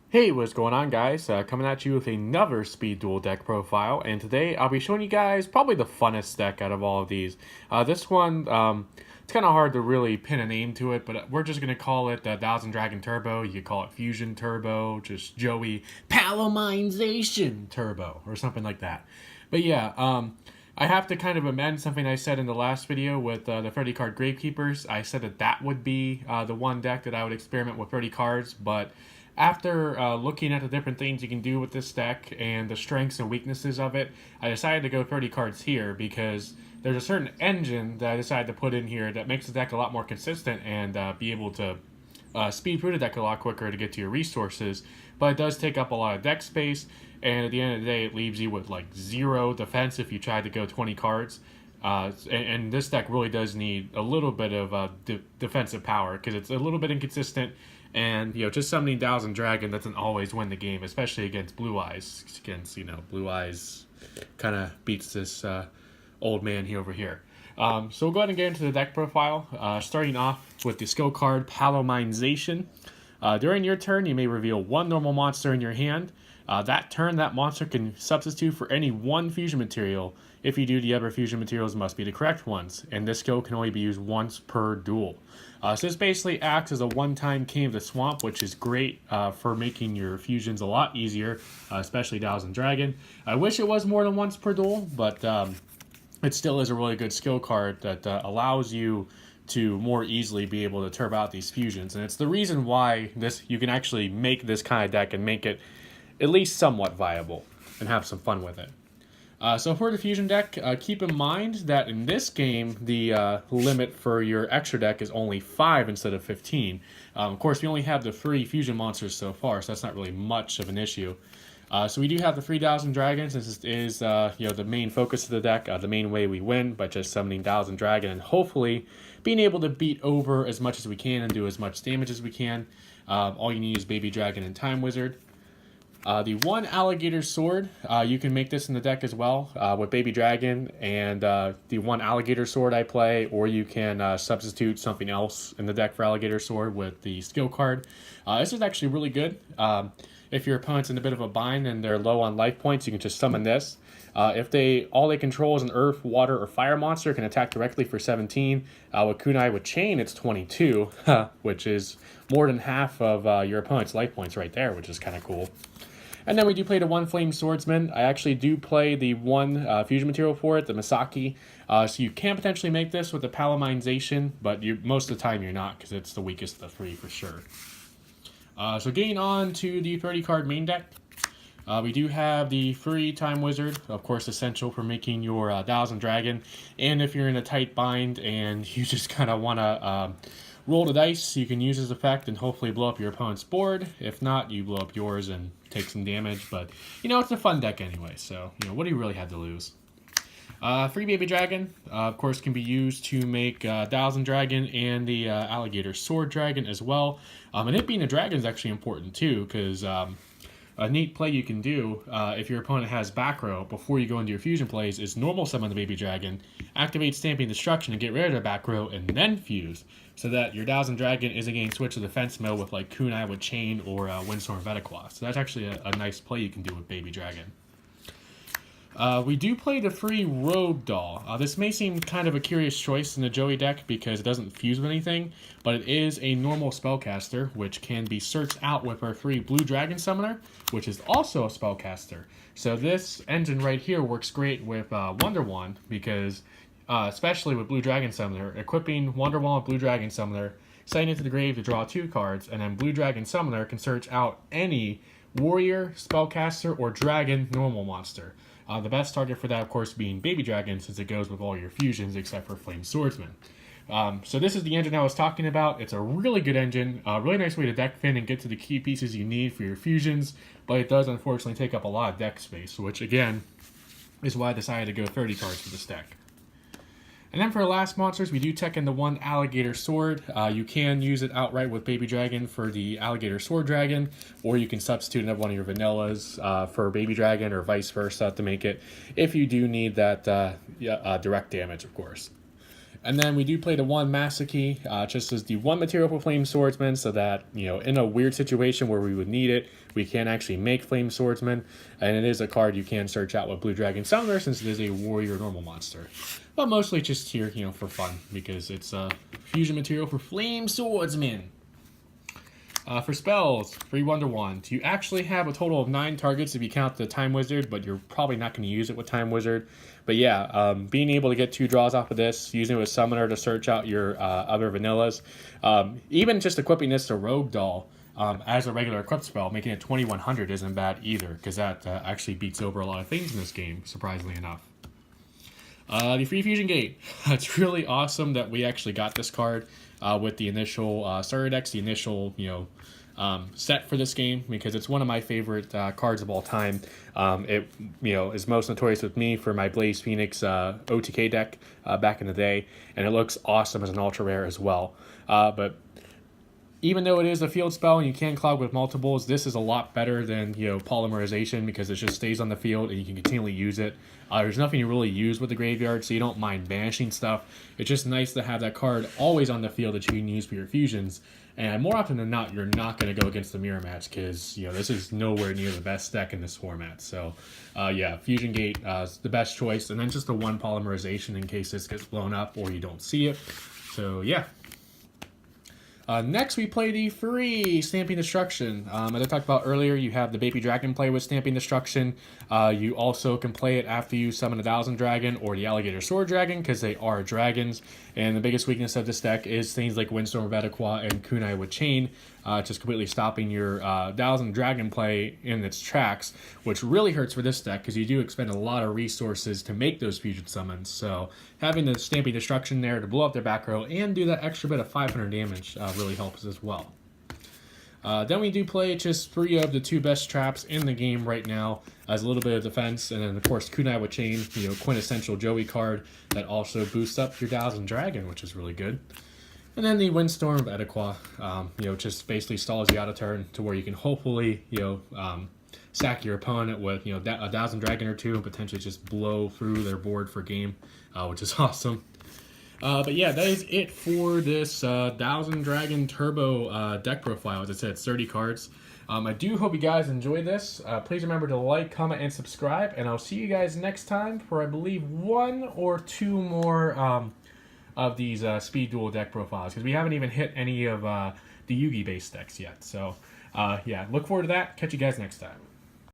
Hey, what's going on, guys? Coming at you with another speed duel deck profile, and today I'll be showing you guys probably the funnest deck out of all of these. This one, it's kind of hard to really pin a name to it, but we're just going to call it the Thousand Dragon Turbo. You could call it Fusion Turbo, just Joey Palomization Turbo, or something like that. But yeah, I have to kind of amend something I said in the last video with the 30 card Gravekeepers. I said that that would be the one deck that I would experiment with 30 cards, but after looking at the different things you can do with this deck and the strengths and weaknesses of it, I decided to go 30 cards here because there's a certain engine that I decided to put in here that makes the deck a lot more consistent and be able to speed through the deck a lot quicker to get to your resources. But it does take up a lot of deck space, and at the end of the day, it leaves you with like 0 defense if you try to go 20 cards. And this deck really does need a little bit of defensive power because it's a little bit inconsistent. And, just summoning Thousand Dragon doesn't always win the game, especially against Blue Eyes. Against, Blue Eyes kind of beats this old man here over here. So we'll go ahead and get into the deck profile. Starting off with the skill card Palomization. During your turn, you may reveal one normal monster in your hand. That turn, that monster can substitute for any one fusion material. If you do, the other fusion materials must be the correct ones, and this skill can only be used once per duel. So this basically acts as a one-time King of the Swamp, which is great for making your fusions a lot easier, especially Thousand Dragon. I wish it was more than once per duel, but it still is a really good skill card that allows you to more easily be able to turbo out these fusions. And it's the reason why you can actually make this kind of deck and make it at least somewhat viable and have some fun with it. So for the fusion deck, keep in mind that in this game, the limit for your extra deck is only 5 instead of 15. Of course, we only have the 3 fusion monsters so far, so that's not really much of an issue. So we do have the 3,000 dragons. This is the main focus of the deck, the main way we win by just summoning 1,000 dragon and hopefully being able to beat over as much as we can and do as much damage as we can. All you need is Baby Dragon and Time Wizard. The one alligator sword, you can make this in the deck as well with Baby Dragon and the one alligator sword I play, or you can substitute something else in the deck for alligator sword with the skill card. This is actually really good. If your opponent's in a bit of a bind and they're low on life points, you can just summon this. If all they control is an earth, water, or fire monster, can attack directly for 17. With Kunai with Chain, it's 22, which is more than half of your opponent's life points right there, which is kind of cool. And then we do play the one Flame Swordsman. I actually do play the one fusion material for it, the Misaki. So you can potentially make this with the Palomization, but most of the time you're not because it's the weakest of the 3 for sure. So getting on to the 30 card main deck. We do have the free Time Wizard, of course essential for making your 1,000 Dragon. And if you're in a tight bind and you just kind of want to roll the dice, you can use this effect and hopefully blow up your opponent's board. If not, you blow up yours and take some damage. But, it's a fun deck anyway, so, what do you really have to lose? Free Baby Dragon, of course, can be used to make 1,000 Dragon and the Alligator Sword Dragon as well. And it being a dragon is actually important too, because a neat play you can do if your opponent has back row before you go into your fusion plays is normal summon the Baby Dragon, activate Stamping Destruction to get rid of their back row, and then fuse, so that your 1,000 Dragon isn't getting switched to defense mode with like Kunai with Chain or Windstorm Vetiqua. So that's actually a nice play you can do with Baby Dragon. We do play the free Rogue Doll. This may seem kind of a curious choice in the Joey deck because it doesn't fuse with anything, but it is a normal spellcaster, which can be searched out with our free Blue Dragon Summoner, which is also a spellcaster. So this engine right here works great with Wonder Wand because, especially with Blue Dragon Summoner, equipping Wonder Wand with Blue Dragon Summoner, setting it to the grave to draw 2 cards, and then Blue Dragon Summoner can search out any warrior, spellcaster, or dragon normal monster. The best target for that, of course, being Baby Dragon, since it goes with all your fusions except for Flame Swordsman. So this is the engine I was talking about. It's a really good engine, a really nice way to deck fin and get to the key pieces you need for your fusions, but it does unfortunately take up a lot of deck space, which again is why I decided to go 30 cards for this deck. And then for the last monsters, we do tech in the one Alligator Sword. You can use it outright with Baby Dragon for the Alligator Sword Dragon, or you can substitute another one of your vanillas for Baby Dragon, or vice versa to make it, if you do need that direct damage, of course. And then we do play the one Master Key, just as the one material for Flame Swordsman, so that, in a weird situation where we would need it, we can actually make Flame Swordsman. And it is a card you can search out with Blue Dragon Summoner, since it is a warrior normal monster. But mostly just here, for fun, because it's a fusion material for Flame Swordsman. For spells, free 1/1. You actually have a total of 9 targets if you count the Time Wizard, but you're probably not going to use it with Time Wizard. But yeah, being able to get 2 draws off of this, using it with Summoner to search out your other vanillas, even just equipping this to Rogue Doll as a regular equipped spell, making it 2100 isn't bad either, because that actually beats over a lot of things in this game, surprisingly enough. The Free Fusion Gate. It's really awesome that we actually got this card with the initial starter decks, the initial, set for this game, because it's one of my favorite cards of all time. It, is most notorious with me for my Blaze Phoenix OTK deck back in the day, and it looks awesome as an ultra rare as well. But even though it is a field spell and you can clog with multiples, this is a lot better than, polymerization, because it just stays on the field and you can continually use it. There's nothing you really use with the graveyard, so you don't mind banishing stuff. It's just nice to have that card always on the field that you can use for your fusions. And more often than not, you're not going to go against the mirror match, because, this is nowhere near the best deck in this format. So, yeah, Fusion Gate is the best choice. And then just the one polymerization in case this gets blown up or you don't see it. So, yeah. Next, we play the free Stamping Destruction. As I talked about earlier, you have the Baby Dragon play with Stamping Destruction. You also can play it after you summon a Thousand Dragon or the Alligator Sword Dragon, because they are dragons. And the biggest weakness of this deck is things like Windstorm of Edequa and Kunai with Chain, just completely stopping your Thousand Dragon play in its tracks, which really hurts for this deck, because you do expend a lot of resources to make those fusion summons. So having the Stamping Destruction there to blow up their back row and do that extra bit of 500 damage really helps as well. Then we do play just 3 of the 2 best traps in the game right now as a little bit of defense, and then of course Kunai with Chain, quintessential Joey card that also boosts up your Thousand Dragon, which is really good. And then the Windstorm of Edequa, just basically stalls you out of turn to where you can hopefully, sack your opponent with, a Thousand Dragon or 2 and potentially just blow through their board for game, which is awesome. But yeah, that is it for this Thousand Dragon Turbo deck profile. As I said, it's 30 cards. I do hope you guys enjoyed this. Please remember to like, comment, and subscribe. And I'll see you guys next time for, I believe, 1 or 2 more of these Speed Duel deck profiles, because we haven't even hit any of the Yugi-based decks yet. So, yeah, look forward to that. Catch you guys next time.